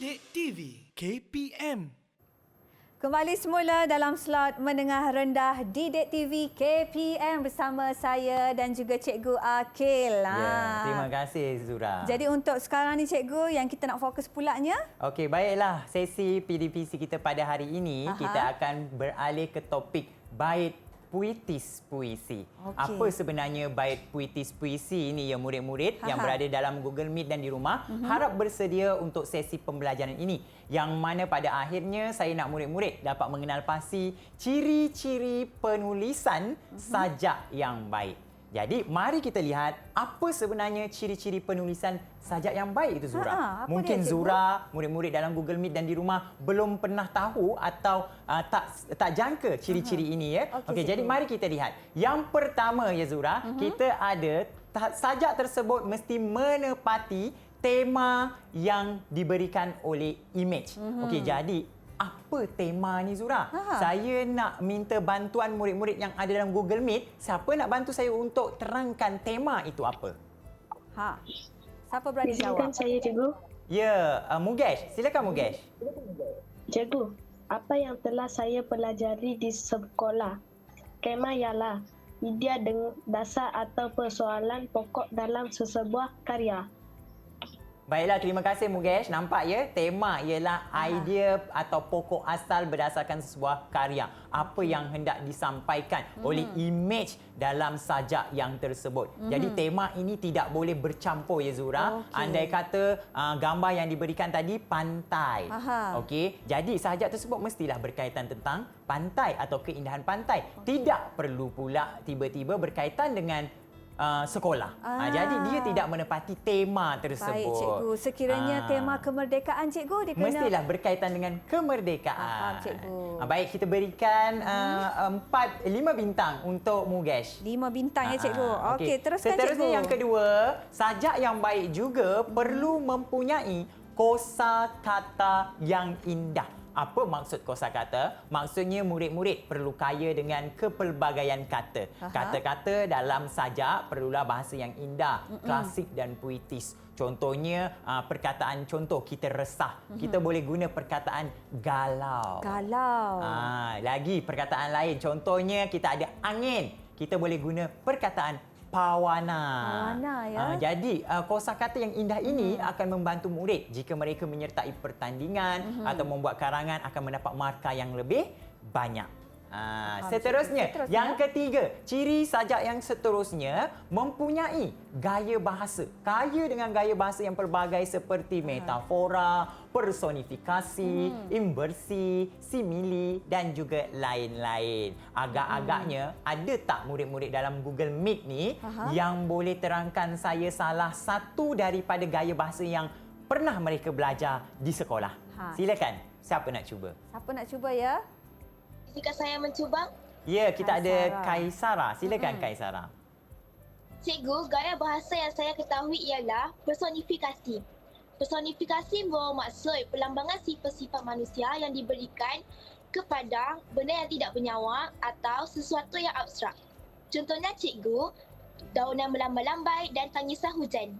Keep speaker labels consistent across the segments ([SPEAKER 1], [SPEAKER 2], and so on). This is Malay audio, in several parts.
[SPEAKER 1] Didik TV KPM.
[SPEAKER 2] Kembali semula dalam slot menengah rendah Didik TV KPM bersama saya dan juga Cikgu Akil.
[SPEAKER 3] Ya, terima kasih Zura.
[SPEAKER 2] Jadi untuk sekarang ni Cikgu, yang kita nak fokus pulanya?
[SPEAKER 3] Okey, baiklah. Sesi PDPC kita pada hari ini, kita akan beralih ke topik bait puitis puisi. Apa sebenarnya bait puitis puisi ini ya murid-murid yang berada dalam Google Meet dan di rumah harap bersedia untuk sesi pembelajaran ini, yang mana pada akhirnya saya nak murid-murid dapat mengenal pasti ciri-ciri penulisan sajak yang baik. Jadi mari kita lihat apa sebenarnya ciri-ciri penulisan sajak yang baik itu Zura. Mungkin Zura, murid-murid dalam Google Meet dan di rumah belum pernah tahu atau tak jangka ciri-ciri ini ya. Okey, jadi mari kita lihat. Yang pertama ya Zura, kita ada sajak tersebut mesti menepati tema yang diberikan oleh image. Okey, jadi apa tema ni Zura? Saya nak minta bantuan murid-murid yang ada dalam Google Meet. Siapa nak bantu saya untuk terangkan tema itu apa?
[SPEAKER 2] Siapa berani jawab?
[SPEAKER 4] Silakan saya, Cikgu.
[SPEAKER 3] Ya, Mugesh. Silakan Mugesh.
[SPEAKER 4] Cikgu, apa yang telah saya pelajari di sekolah? Tema ialah idea dasar atau persoalan pokok dalam sesebuah karya.
[SPEAKER 3] Baiklah, terima kasih Mugesh. Nampak ya, tema ialah idea atau pokok asal berdasarkan sebuah karya. Apa yang hendak disampaikan oleh image dalam sajak yang tersebut. Jadi tema ini tidak boleh bercampur ya Zura. Andai kata gambar yang diberikan tadi pantai. Okey, jadi sajak tersebut mestilah berkaitan tentang pantai atau keindahan pantai. Tidak perlu pula tiba-tiba berkaitan dengan sekolah. Jadi dia tidak menepati tema tersebut.
[SPEAKER 2] Baik Cikgu, sekiranya tema kemerdekaan Cikgu, dia kena
[SPEAKER 3] mestilah berkaitan dengan kemerdekaan.
[SPEAKER 2] Cikgu.
[SPEAKER 3] Baik, kita berikan 5 bintang untuk Mugesh.
[SPEAKER 2] 5 bintang ya Cikgu. Okey, teruskan
[SPEAKER 3] Seterusnya
[SPEAKER 2] Cikgu.
[SPEAKER 3] yang kedua, sajak yang baik juga perlu mempunyai kosakata yang indah. Apa maksud kosakata? Maksudnya murid-murid perlu kaya dengan kepelbagaian kata. Kata-kata dalam sajak perlulah bahasa yang indah, klasik dan puitis. Contohnya, perkataan contoh, kita resah. Kita boleh guna perkataan galau.
[SPEAKER 2] Galau.
[SPEAKER 3] Lagi perkataan lain. Contohnya, kita ada angin. Kita boleh guna perkataan pawana.
[SPEAKER 2] Pawana ya.
[SPEAKER 3] Jadi kosakata yang indah ini akan membantu murid jika mereka menyertai pertandingan atau membuat karangan akan mendapat markah yang lebih banyak. Seterusnya, yang ketiga, ciri sajak yang seterusnya mempunyai gaya bahasa. Kaya dengan gaya bahasa yang pelbagai seperti metafora, personifikasi, inversi, simili dan juga lain-lain. Agak-agaknya ada tak murid-murid dalam Google Meet ni yang boleh terangkan saya salah satu daripada gaya bahasa yang pernah mereka belajar di sekolah? Silakan. Siapa nak cuba?
[SPEAKER 2] Siapa nak cuba ya?
[SPEAKER 4] Jika saya mencuba,
[SPEAKER 3] Ya, kita ada Kaisara. Silakan Kaisara.
[SPEAKER 4] Cikgu, gaya bahasa yang saya ketahui ialah personifikasi. Personifikasi membawa maksud perlambangan sifat-sifat manusia yang diberikan kepada benda yang tidak bernyawa atau sesuatu yang abstrak. Contohnya Cikgu, daunan melambai-lambai dan tangisan hujan.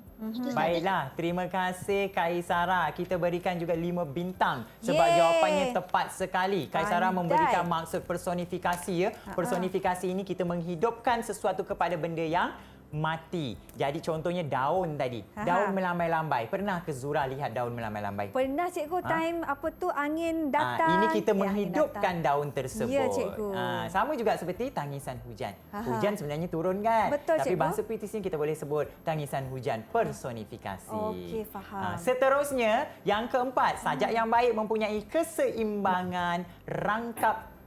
[SPEAKER 3] Baiklah, terima kasih Kaisara. Kita berikan juga 5 bintang sebab jawapannya tepat sekali. Kaisara memberikan maksud personifikasi ya. Personifikasi ini kita menghidupkan sesuatu kepada benda yang mati. Jadi contohnya daun tadi. Daun melambai-lambai. Pernah ke Zura lihat daun melambai-lambai?
[SPEAKER 2] Pernah Cikgu, time apa tu angin datang.
[SPEAKER 3] Ini kita menghidupkan daun tersebut.
[SPEAKER 2] Ya Cikgu.
[SPEAKER 3] Sama juga seperti tangisan hujan. Hujan sebenarnya turun kan?
[SPEAKER 2] Betul,
[SPEAKER 3] Tapi
[SPEAKER 2] Cikgu.
[SPEAKER 3] bahasa puitis ni kita boleh sebut tangisan hujan, personifikasi.
[SPEAKER 2] Okey, faham.
[SPEAKER 3] Seterusnya, yang keempat, sajak yang baik mempunyai keseimbangan rangkap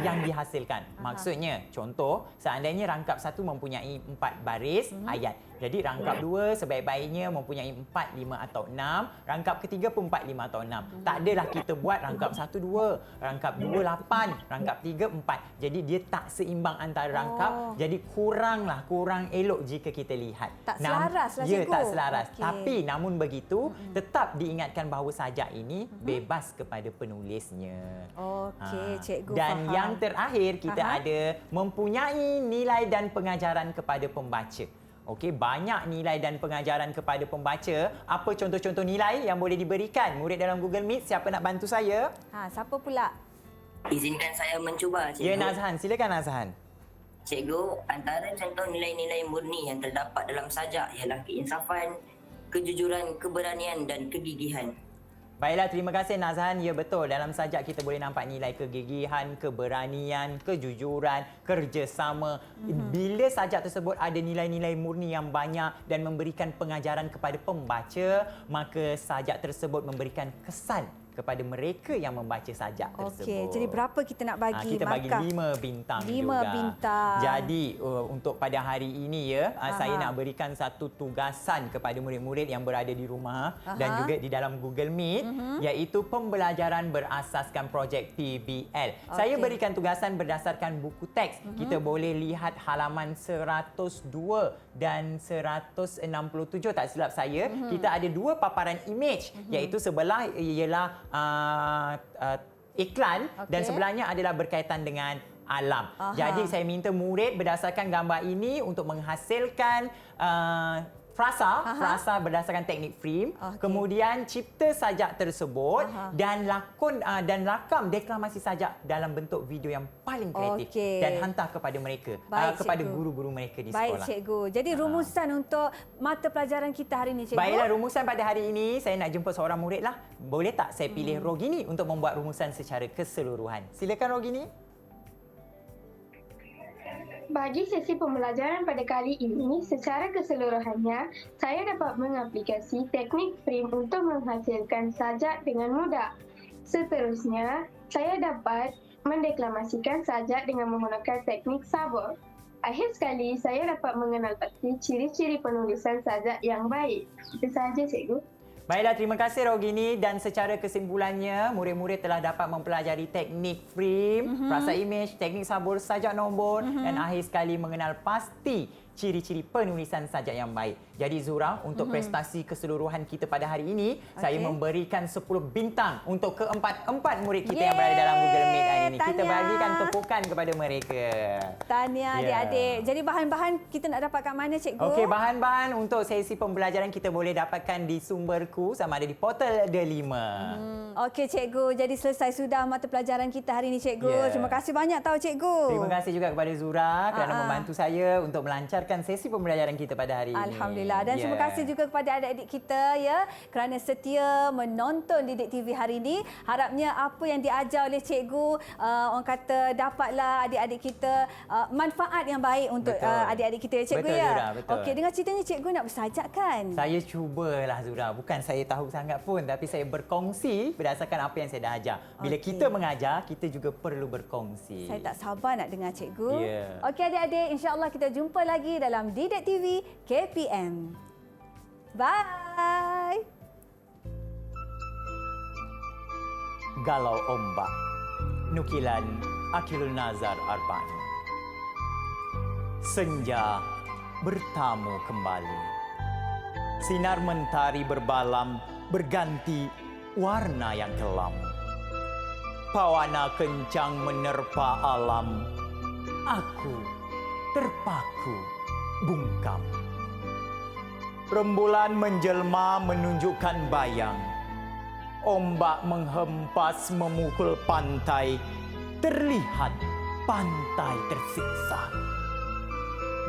[SPEAKER 3] yang dihasilkan. Maksudnya, contoh, seandainya rangkap satu mempunyai 4 baris ayat. Jadi rangkap 2 sebaik-baiknya mempunyai 4, 5 atau 6. Rangkap ketiga pun 4, 5 atau 6. Tak adalah kita buat rangkap 1, 2. Rangkap 2, 8. Rangkap 3, 4. Jadi dia tak seimbang antara rangkap. Jadi kurang elok jika kita lihat.
[SPEAKER 2] Tak selaras lah Cikgu.
[SPEAKER 3] Ya, tak selaras. Tapi namun begitu, tetap diingatkan bahawa sajak ini bebas kepada penulisnya.
[SPEAKER 2] Okey, Cikgu
[SPEAKER 3] Dan
[SPEAKER 2] faham.
[SPEAKER 3] yang terakhir, kita ada mempunyai nilai dan pengajaran kepada pembaca. Okey, banyak nilai dan pengajaran kepada pembaca. Apa contoh-contoh nilai yang boleh diberikan murid dalam Google Meet? Siapa nak bantu saya?
[SPEAKER 2] Siapa pula?
[SPEAKER 5] Izinkan saya mencuba, cikgu.
[SPEAKER 3] Ya, Nazhan. Silakan, Nazhan.
[SPEAKER 5] Cikgu, antara contoh nilai-nilai murni yang terdapat dalam sajak ialah keinsafan, kejujuran, keberanian dan kegigihan.
[SPEAKER 3] Baiklah, terima kasih Nazhan. Ya, betul. Dalam sajak kita boleh nampak nilai kegigihan, keberanian, kejujuran, kerjasama. Bila sajak tersebut ada nilai-nilai murni yang banyak dan memberikan pengajaran kepada pembaca, maka sajak tersebut memberikan kesan kepada mereka yang membaca sajak tersebut.
[SPEAKER 2] Okey, jadi berapa kita nak bagi
[SPEAKER 3] kita
[SPEAKER 2] markah?
[SPEAKER 3] bagi 5 bintang
[SPEAKER 2] 5
[SPEAKER 3] juga.
[SPEAKER 2] bintang.
[SPEAKER 3] Jadi untuk pada hari ini saya nak berikan satu tugasan kepada murid-murid yang berada di rumah dan juga di dalam Google Meet iaitu pembelajaran berasaskan projek PBL. Saya berikan tugasan berdasarkan buku teks. Kita boleh lihat halaman 102 dan 167 tak silap saya. Kita ada 2 paparan image iaitu sebelah ialah iklan dan sebelahnya adalah berkaitan dengan alam. Jadi saya minta murid berdasarkan gambar ini untuk menghasilkan frasa berdasarkan teknik frame, kemudian cipta sajak tersebut dan lakon dan rakam deklamasi sajak dalam bentuk video yang paling kreatif dan hantar kepada mereka, kepada guru-guru mereka di sekolah.
[SPEAKER 2] Baik, cikgu. Jadi rumusan untuk mata pelajaran kita hari ini, cikgu.
[SPEAKER 3] Baiklah, rumusan pada hari ini saya nak jemput seorang murid lah. Boleh tak saya pilih Rogini untuk membuat rumusan secara keseluruhan? Silakan Rogini.
[SPEAKER 6] Bagi sesi pembelajaran pada kali ini, secara keseluruhannya, saya dapat mengaplikasi teknik frame untuk menghasilkan sajak dengan mudah. Seterusnya, saya dapat mendeklamasikan sajak dengan menggunakan teknik sabur. Akhir sekali, saya dapat mengenal pasti ciri-ciri penulisan sajak yang baik. Itu sahaja, cikgu.
[SPEAKER 3] Baiklah, terima kasih Rogini dan secara kesimpulannya murid-murid telah dapat mempelajari teknik frame, frasa image, teknik sabur, sajak nombor dan akhir sekali mengenal pasti ciri-ciri penulisan sajak yang baik. Jadi Zura, untuk prestasi keseluruhan kita pada hari ini, saya memberikan 10 bintang untuk keempat-empat murid kita yang berada dalam Google Meet hari ini. Kita bagikan tepukan kepada mereka.
[SPEAKER 2] Tahniah adik-adik. Jadi bahan-bahan kita nak dapat kat mana, cikgu?
[SPEAKER 3] Okey, bahan-bahan untuk sesi pembelajaran kita boleh dapatkan di sumberku sama ada di portal Delima.
[SPEAKER 2] Okey, cikgu. Jadi selesai sudah mata pelajaran kita hari ini, cikgu. Terima kasih banyak tahu, cikgu.
[SPEAKER 3] Terima kasih juga kepada Zura kerana membantu saya untuk melancarkan sesi pembelajaran kita pada hari ini.
[SPEAKER 2] Alhamdulillah. Dan terima kasih juga kepada adik-adik kita ya kerana setia menonton Didik TV hari ini. Harapnya apa yang diajar oleh cikgu orang kata dapatlah adik-adik kita manfaat yang baik untuk adik-adik kita ya, cikgu.
[SPEAKER 3] Betul,
[SPEAKER 2] ya.
[SPEAKER 3] Zura, betul.
[SPEAKER 2] Okey, dengar ceritanya cikgu nak bersajak kan?
[SPEAKER 3] Saya cubalah Zura. Bukan saya tahu sangat pun tapi saya berkongsi berdasarkan apa yang saya dah ajar. Bila kita mengajar, kita juga perlu berkongsi.
[SPEAKER 2] Saya tak sabar nak dengar cikgu.
[SPEAKER 3] Ya.
[SPEAKER 2] Okey adik-adik, insya-Allah kita jumpa lagi dalam Didik TV KPM. Bye.
[SPEAKER 3] Galau Ombak, nukilan Akhilul Nazar Arbani. Senja bertamu kembali. Sinar mentari berbalam berganti warna yang kelam. Pawana kencang menerpa alam. Aku terpaku bungkam. Rembulan menjelma menunjukkan bayang. Ombak menghempas memukul pantai. Terlihat pantai tersiksa.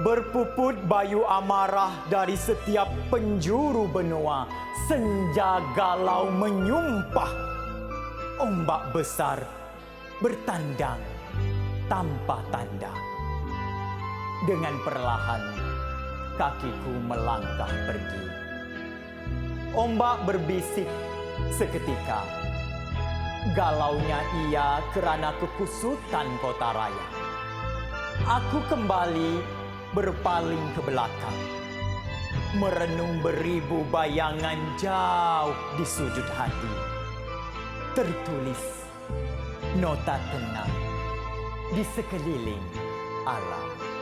[SPEAKER 3] Berpuput bayu amarah dari setiap penjuru benua. Senja galau menyumpah. Ombak besar bertandang tanpa tanda. Dengan perlahan, kakiku melangkah pergi. Ombak berbisik seketika. Galaunya ia kerana kekusutan kota raya. Aku kembali berpaling ke belakang. Merenung beribu bayangan jauh di sudut hati. Tertulis nota tenang di sekeliling alam.